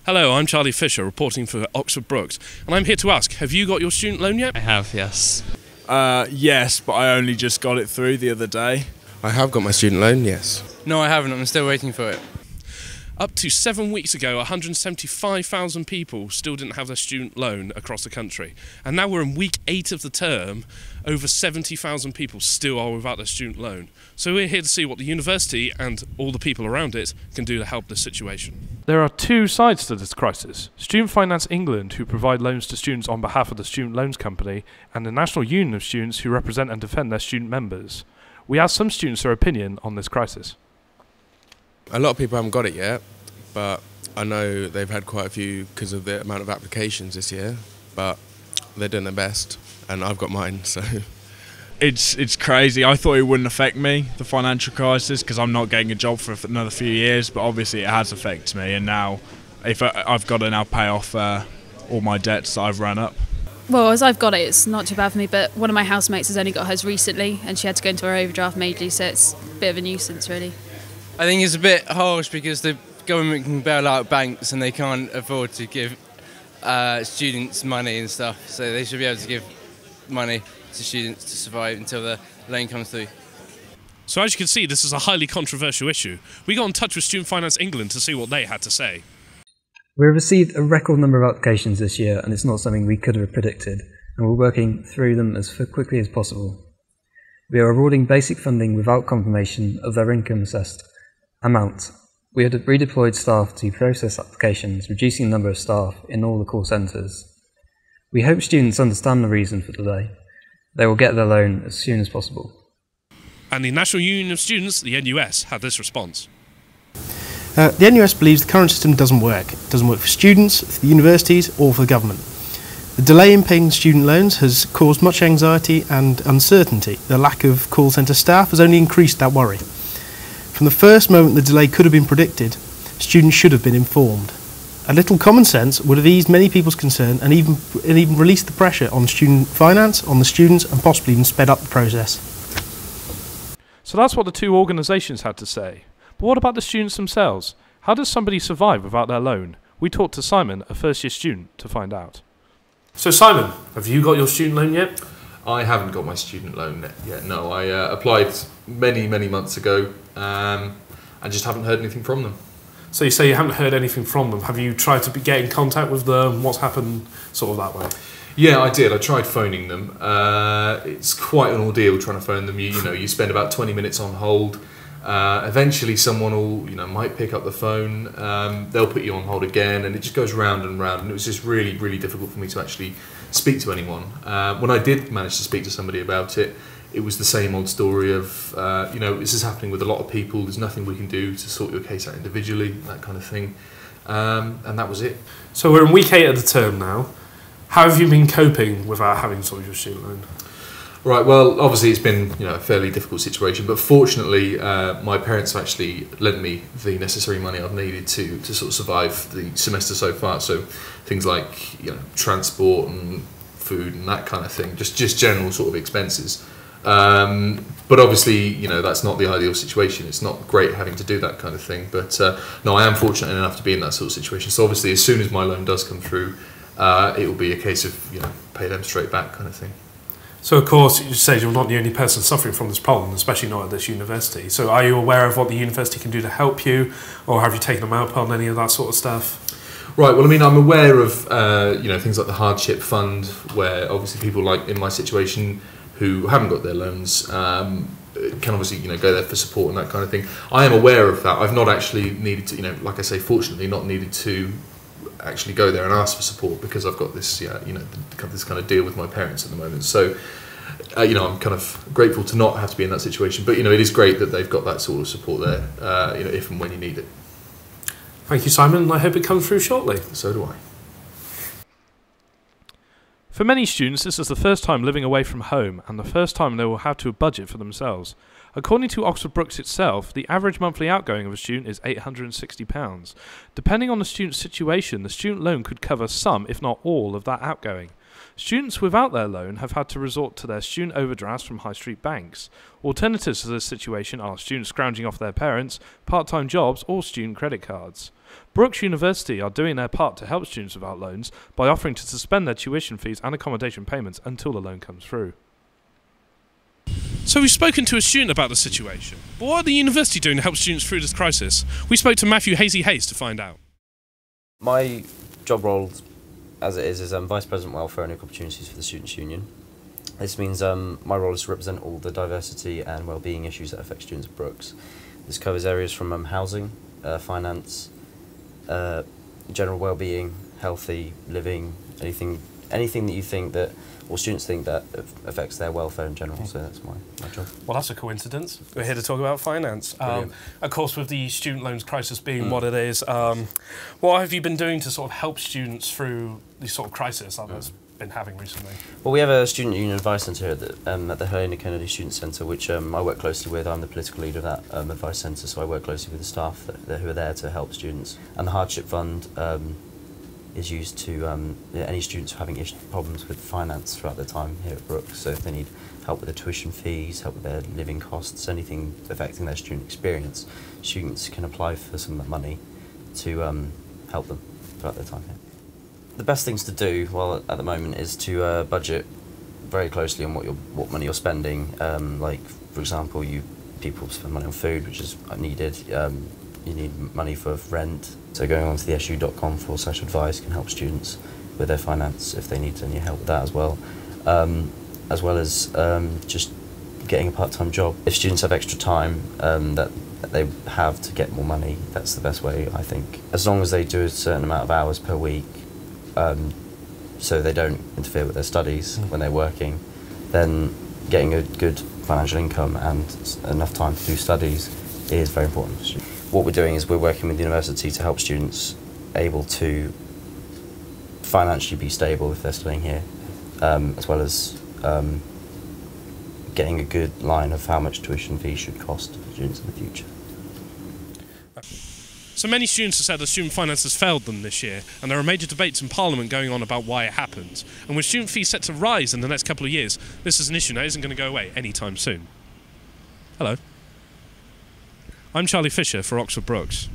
Hello, I'm Charlie Fisher, reporting for Oxford Brookes, and I'm here to ask, have you got your student loan yet? I have, yes. Yes, but I only just got it through the other day. I have got my student loan, yes. No, I haven't. I'm still waiting for it. Up to 7 weeks ago, 175,000 people still didn't have their student loan across the country. And now we're in week 8 of the term, over 70,000 people still are without their student loan. So we're here to see what the university and all the people around it can do to help this situation. There are two sides to this crisis. Student Finance England, who provide loans to students on behalf of the Student Loans Company, and the National Union of Students, who represent and defend their student members. We asked some students their opinion on this crisis. A lot of people haven't got it yet, but I know they've had quite a few because of the amount of applications this year, but they're doing their best, and I've got mine, so... It's crazy. I thought it wouldn't affect me, the financial crisis, because I'm not getting a job for another few years, but obviously it has affected me, and now I've got to now pay off all my debts that I've run up. Well, as I've got it, it's not too bad for me, but one of my housemates has only got hers recently, and she had to go into her overdraft majorly, so it's a bit of a nuisance, really. I think it's a bit harsh because the government can bail out banks and they can't afford to give students money and stuff, so they should be able to give money to students to survive until the loan comes through. So as you can see, this is a highly controversial issue. We got in touch with Student Finance England to see what they had to say. We received a record number of applications this year, and it's not something we could have predicted, and we're working through them as quickly as possible. We are awarding basic funding without confirmation of their income assessed amount. We had redeployed staff to process applications, reducing the number of staff in all the call centres. We hope students understand the reason for the delay. They will get their loan as soon as possible. And the National Union of Students, the NUS, had this response. The NUS believes the current system doesn't work. It doesn't work for students, for the universities or for the government. The delay in paying student loans has caused much anxiety and uncertainty. The lack of call centre staff has only increased that worry. From the first moment the delay could have been predicted, students should have been informed. A little common sense would have eased many people's concern and even released the pressure on student finance, on the students, and possibly even sped up the process. So that's what the two organisations had to say. But what about the students themselves? How does somebody survive without their loan? We talked to Simon, a first-year student, to find out. So Simon, have you got your student loan yet? I haven't got my student loan yet, no. I applied many months ago and just haven't heard anything from them. So you say you haven't heard anything from them. Have you tried to get in contact with them? What's happened sort of that way? Yeah, I did. I tried phoning them. It's quite an ordeal trying to phone them. You spend about 20 minutes on hold. Eventually someone will, might pick up the phone. They'll put you on hold again, and it just goes round and round. And it was just really difficult for me to actually speak to anyone. When I did manage to speak to somebody about it, it was the same old story of, this is happening with a lot of people. There's nothing we can do to sort your case out individually, that kind of thing. And that was it. So we're in week 8 of the term now. How have you been coping without having sort of your student loan? Right, well, obviously it's been a fairly difficult situation, but fortunately my parents have actually lent me the necessary money I've needed to sort of survive the semester so far. So things like transport and food and that kind of thing, just general sort of expenses. But obviously, that's not the ideal situation. It's not great having to do that kind of thing. But no, I am fortunate enough to be in that sort of situation. So obviously, as soon as my loan does come through, it will be a case of pay them straight back kind of thing. So of course, you say you're not the only person suffering from this problem, especially not at this university. So are you aware of what the university can do to help you, or have you taken them out on any of that sort of stuff? Right, well, I mean, I'm aware of things like the hardship fund, where obviously people like in my situation who haven't got their loans can obviously go there for support and that kind of thing. I am aware of that. I've not actually needed to, like I say, fortunately, not needed to actually go there and ask for support because I've got this, this kind of deal with my parents at the moment. So, I'm kind of grateful to not have to be in that situation. But it is great that they've got that sort of support there, if and when you need it. Thank you, Simon. I hope it comes through shortly. So do I. For many students, this is the first time living away from home and the first time they will have to budget for themselves. According to Oxford Brookes itself, the average monthly outgoing of a student is £860. Depending on the student's situation, the student loan could cover some, if not all, of that outgoing. Students without their loan have had to resort to their student overdrafts from high street banks. Alternatives to this situation are students scrounging off their parents, part-time jobs or student credit cards. Brookes University are doing their part to help students without loans by offering to suspend their tuition fees and accommodation payments until the loan comes through. So we've spoken to a student about the situation, but what are the university doing to help students through this crisis? We spoke to Matthew Hazy Hayes to find out. My job role, as it is Vice President Welfare and Equal Opportunities for the Students' Union. This means my role is to represent all the diversity and wellbeing issues that affect students at Brookes. This covers areas from housing, finance, general wellbeing, healthy living, anything that you think that, or students think that affects their welfare in general. So that's my job. Well, that's a coincidence. We're here to talk about finance. Of course, with the student loans crisis being what it is, what have you been doing to sort of help students through this sort of crisis that has been having recently? Well, we have a student union advice centre here at the Helena Kennedy Student Centre, which I work closely with. I'm the political leader of that advice centre, so I work closely with the staff who are there to help students. And the Hardship Fund is used to any students who are having problems with finance throughout their time here at Brookes. So if they need help with their tuition fees, help with their living costs, anything affecting their student experience, students can apply for some of that money to help them throughout their time here. The best things to do, at the moment, is to budget very closely on what money you're spending. Like, for example, people spend money on food, which is needed. You need money for rent. So going on to the su.com/advice can help students with their finance if they need any help with that as well as just getting a part-time job. If students have extra time that they have to get more money, that's the best way, I think. As long as they do a certain amount of hours per week, so they don't interfere with their studies when they're working, then getting a good financial income and enough time to do studies is very important for students. What we're doing is we're working with the university to help students able to financially be stable if they're studying here, as well as getting a good line of how much tuition fees should cost for students in the future. So many students have said that student finance has failed them this year, and there are major debates in Parliament going on about why it happened. And with student fees set to rise in the next couple of years, this is an issue that isn't going to go away anytime soon. Hello. I'm Charlie Fisher for Oxford Brookes.